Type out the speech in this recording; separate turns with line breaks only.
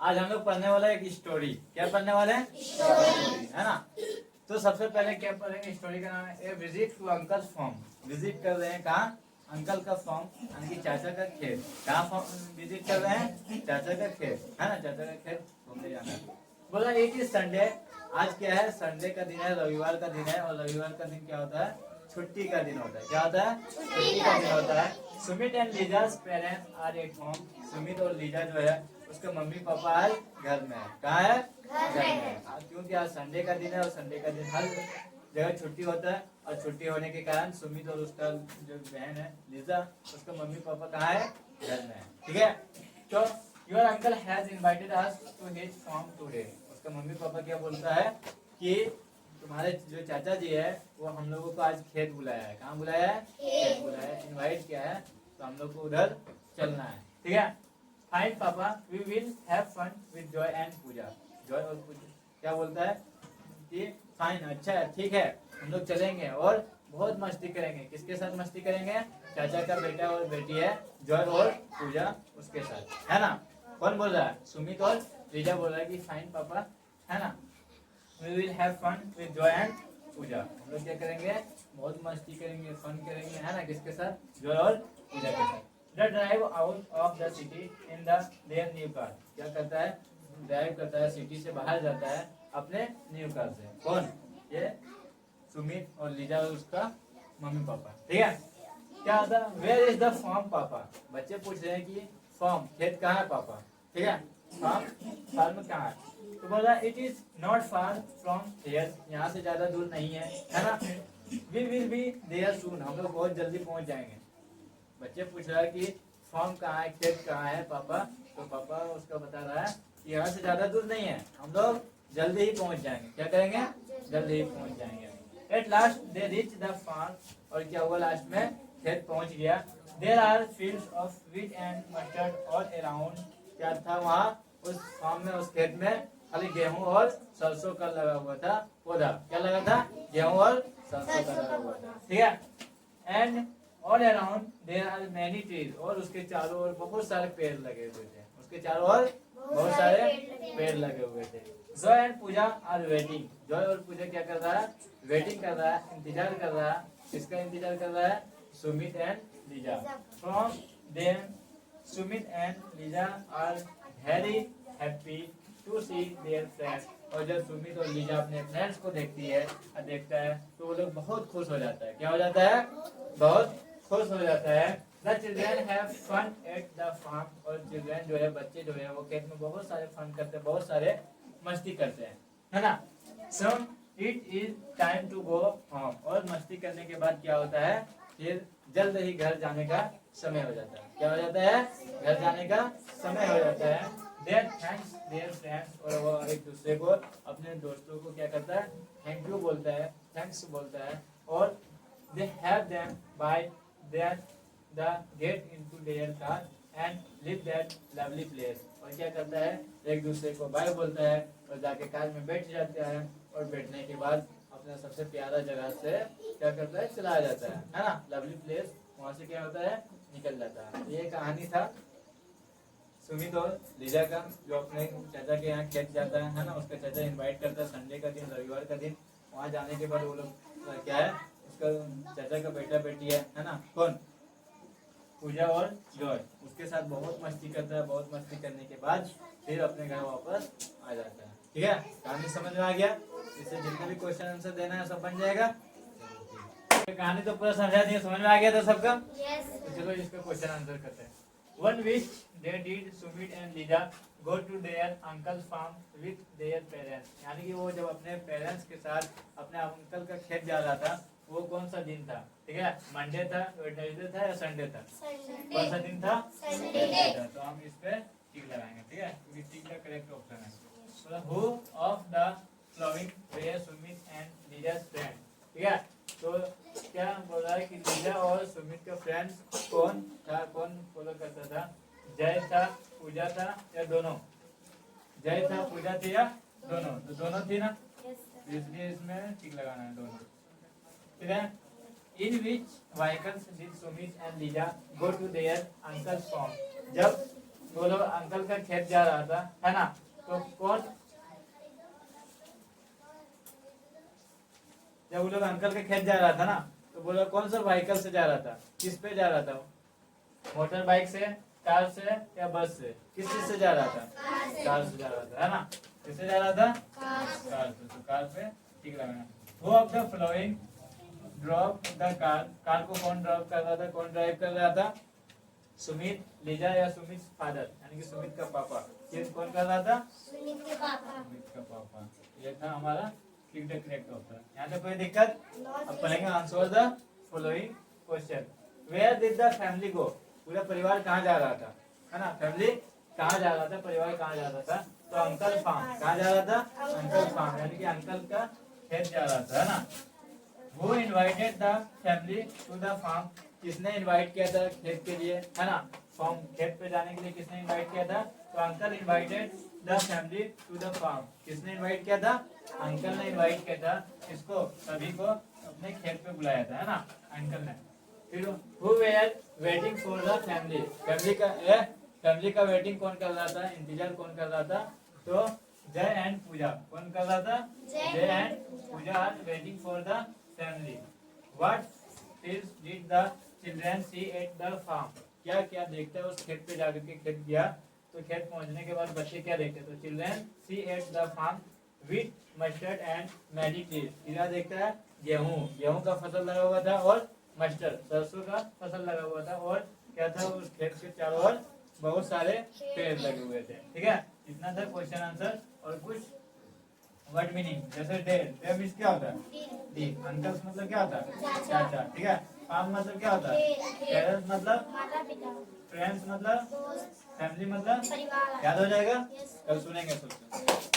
आज हम लोग पढ़ने वाला है एक स्टोरी। क्या पढ़ने वाले हैं? स्टोरी, है ना। तो सबसे पहले क्या पढ़ेंगे? स्टोरी का नाम है a visit to uncle farm. Visit कर रहे हैं कहाँ? अंकल का फार्म, यानी कि चाचा का खेत। कहाँ विजिट कर रहे हैं? चाचा का खेत, है ना। चाचा का खेत घूमने जाना है। बोला इट इज संडे। आज क्या है? संडे का दिन है, रविवार का दिन है। और रविवार का दिन क्या होता है? छुट्टी का दिन होता है। क्या होता है? छुट्टी का दिन होता है। Sumit and Lisa's parents are at home. Sumit और लीजा जो है उसके मम्मी पापा आज घर में है। कहाँ है? घर में है। क्योंकि आज संडे का दिन है और संडे का दिन हर जगह छुट्टी होता है। और छुट्टी होने के कारण सुमित और उसका जो बहन है लीजा, उसके मम्मी पापा कहाँ है? घर में है। ठीक है। तो your uncle has invited us to his farm today. उसका मम्मी पापा क्या बोलता है कि तुम्हारे जो चाचा जी है वो हम लोगों को आज खेत बुलाया है। कहाँ बुलाया है? खेत बुलाया है, इनवाइट किया है। तो हम लोग को उधर चलना है। ठीक है। Fine papa, we will have fun with Joy and Pooja. Joy और पूजा क्या बोलता है कि फाइन, अच्छा है, ठीक है, हम लोग चलेंगे और बहुत मस्ती करेंगे। किसके साथ मस्ती करेंगे? चाचा का बेटा और बेटी है जॉय और पूजा, उसके साथ, है ना। कौन बोल रहा है? सुमित और लीजा बोल रहा है कि फाइन पापा, है ना, we will have fun with joy and पूजा। हम लोग क्या करेंगे? बहुत मस्ती करेंगे, फन करेंगे, है ना। किसके साथ? जॉय और पूजा के साथ। The drive out of the city in the their new car। क्या करता है? ड्राइव करता है, सिटी से बाहर जाता है अपने न्यू कार से। कौन? ये सुमित और लीजा और उसका मम्मी पापा। ठीक है। क्या होता है? वेयर इज द फार्म पापा। बच्चे पूछ रहे हैं कि फार्म, खेत कहाँ है पापा? ठीक है। फार्म कहाँ है? तो बोला it is not far from here. यहाँ से ज्यादा दूर नहीं है ना। वी विल बी देयर सून। हम लोग बहुत जल्दी पहुंच जाएंगे। बच्चे पूछ रहा है कि फार्म कहाँ है, खेत कहाँ है पापा? तो पापा उसका बता रहा है कि यहाँ से ज्यादा दूर नहीं है, हम लोग जल्दी ही पहुंच जाएंगे। क्या करेंगे? जल्दी ही पहुंच जाएंगे। At last they reach the farm. और क्या हुआ? लास्ट में खेत पहुंच गया। There are fields of wheat and mustard all around. क्या था वहाँ उस फार्म में, उस खेत में? खाली गेहूं और सरसों का लगा हुआ था पौधा। क्या लगा था? गेहूं और सरसों का लगा हुआ था। ठीक है। And all around there are many trees. और उसके चारों ओर बहुत सारे पेड़ लगे हुए थे। उसके चारों ओर बहुत सारे पेड़ लगे हुए थे। Joy and Puja are waiting. Joy और पूजा क्या कर रहा है? वेटिंग कर रहा है, इंतजार कर रहा है। किसका इंतजार कर रहा है? Sumit and Lisa. From them Sumit and Lisa are very happy to see their friends. और जब सुमित और लीजा अपने फ्रेंड्स को देखती है और देखता है तो वो लोग बहुत खुश हो जाता है। क्या हो जाता है? बहुत खुश हो जाता है। The children have fun at the farm. और चिल्ड्रन जो है, बच्चे जो है, वो खेत में बहुत सारे फन करते हैं, बहुत सारे मस्ती करते हैं, है ना। So it is time to go home. और मस्ती करने के बाद क्या होता है? फिर जल्द ही घर जाने का समय हो जाता है। क्या हो जाता है? घर जाने का समय हो जाता है। Their thanks their friends. और वो एक दूसरे को, अपने दोस्तों को क्या करता है? थैंक यू बोलता है, थैंक्स बोलता है। और they have them by there the get into their car and live that lovely place. और क्या करता है? एक दूसरे को बाय बोलता है और जाके कार में बैठ जाता है। और बैठने के बाद अपना सबसे प्यारा जगह से क्या करता है? चला जाता है ना, लवली प्लेस। वहां से क्या होता है? निकल जाता है। ये कहानी था सुमित और लीजा का, जो अपने चाचा के यहाँ खेत जाता है ना। उसका चाचा इनवाइट करता है संडे का दिन, रविवार का दिन। वहाँ जाने के बाद वो लोग क्या है, उसका चाचा का बेटा बेटी है ना। कौन? पूजा और जॉय। उसके साथ बहुत मस्ती करता है। बहुत मस्ती करने के बाद फिर अपने घर वापस आ जाता है। ठीक है। कहानी समझ में आ गया? इससे जितने भी क्वेश्चन आंसर देना है सब बन जाएगा। कहानी तो पूरा समझा दिया, समझ में आ गया था सबका? तो चलो इसका क्वेश्चन आंसर करते हैं। One which they did Sumit and Lija go to their uncle's farm with their parents। यानी कि वो जब अपने पेरेंट्स के साथ अपने अंकल का खेत जा रहा था, वो कौन सा दिन था? ठीक है। मंडे था, वेडनेसडे था या संडे था? कौन सा दिन था? संडे था। तो हम इस पे टिक लगाएंगे। ठीक है, क्योंकि टिक का करेक्ट ऑप्शन है। So who of the following were Sumit and Lija's friend? ठीक है। तो क्या बोल रहा है कि लीजा और सुमित का फ्रेंड्स कौन था? कौन फॉलो करता था? जय था, पूजा था या दोनों? जय था, पूजा थी या दोनों? तो दोनों थी ना, इसलिए इसमें टिक लगाना है, दोनों। ठीक है। In which vehicles did Sumit and Lisa go to their uncle's farm. जब तो वो लोग अंकल का खेत जा रहा था, है ना। तो कौन, जब वो लोग अंकल के खेत जा रहा था ना, तो बोलो कौन सा व्हीकल से जा रहा था, किस पे जा रहा था वो, मोटर बाइक से, कार से या बस से, किस चीज से जा रहा था, कार से जा रहा था, है ना। किससे जा रहा था, कार से। तो कार पे ठीक लगाना। वो of the flowing drop the car, car को कौन ड्रॉप कर रहा था, कौन ड्राइव कर रहा था, सुमित, लीजा या सुमित फादर, यानी कि सुमित का पापा। ये कौन कर रहा था, सुमित का पापा। ये था हमारा करेक्ट होता है। यहाँ पे कोई दिक्कत, अब पढ़ेंगे answer the following question. Where did the family go, पूरा परिवार कहाँ जा रहा था, है ना। फैमिली कहाँ जा रहा था, परिवार कहाँ जा रहा था, तो अंकल फार्म। कहाँ जा रहा था, अंकल फार्म, यानी कि अंकल का खेत जा रहा था, है ना। वो invited the family to the farm, किसने इनवाइट किया था खेत के लिए, है ना। फार्म, खेत पे जाने के लिए किसने इनवाइट किया था, तो uncle invited the family to the farm. किसने इनवाइट किया था, अंकल ने इनवाइट किया था, इसको सभी को अपने खेत पे बुलाया था, है ना, अंकल ने। फिर who were waiting for the family, family का वेटिंग कौन कर रहा था, इंतजार कौन कर रहा था, तो जय एंड पूजा। कौन कर रहा था, Jay and Puja are waiting for the family. What fields did the children see at the farm, क्या क्या देखता है उस खेत पे जाकर के, खेत गया तो खेत पहुंचने के बाद बच्चे क्या देखते हैं, तो children see at the farm with mustard and magic trees, क्या देखता है, गेहूं का फसल लगा हुआ था और मस्टर्ड, सरसों का फसल लगा हुआ था, और क्या था, उस खेत के चारों ओर बहुत सारे पेड़ लगे हुए थे। ठीक है, इतना था क्वेश्चन आंसर। और कुछ वर्ड मीनिंग, जैसे डे मीन्स क्या होता है, डी। अंकल्स मतलब क्या होता है, चाचा। ठीक है, फार्म मतलब क्या होता है, पेरेंट्स मतलब, फ्रेंड्स मतलब, फैमिली मतलब, याद हो जाएगा, कल सुनेंगे सबसे।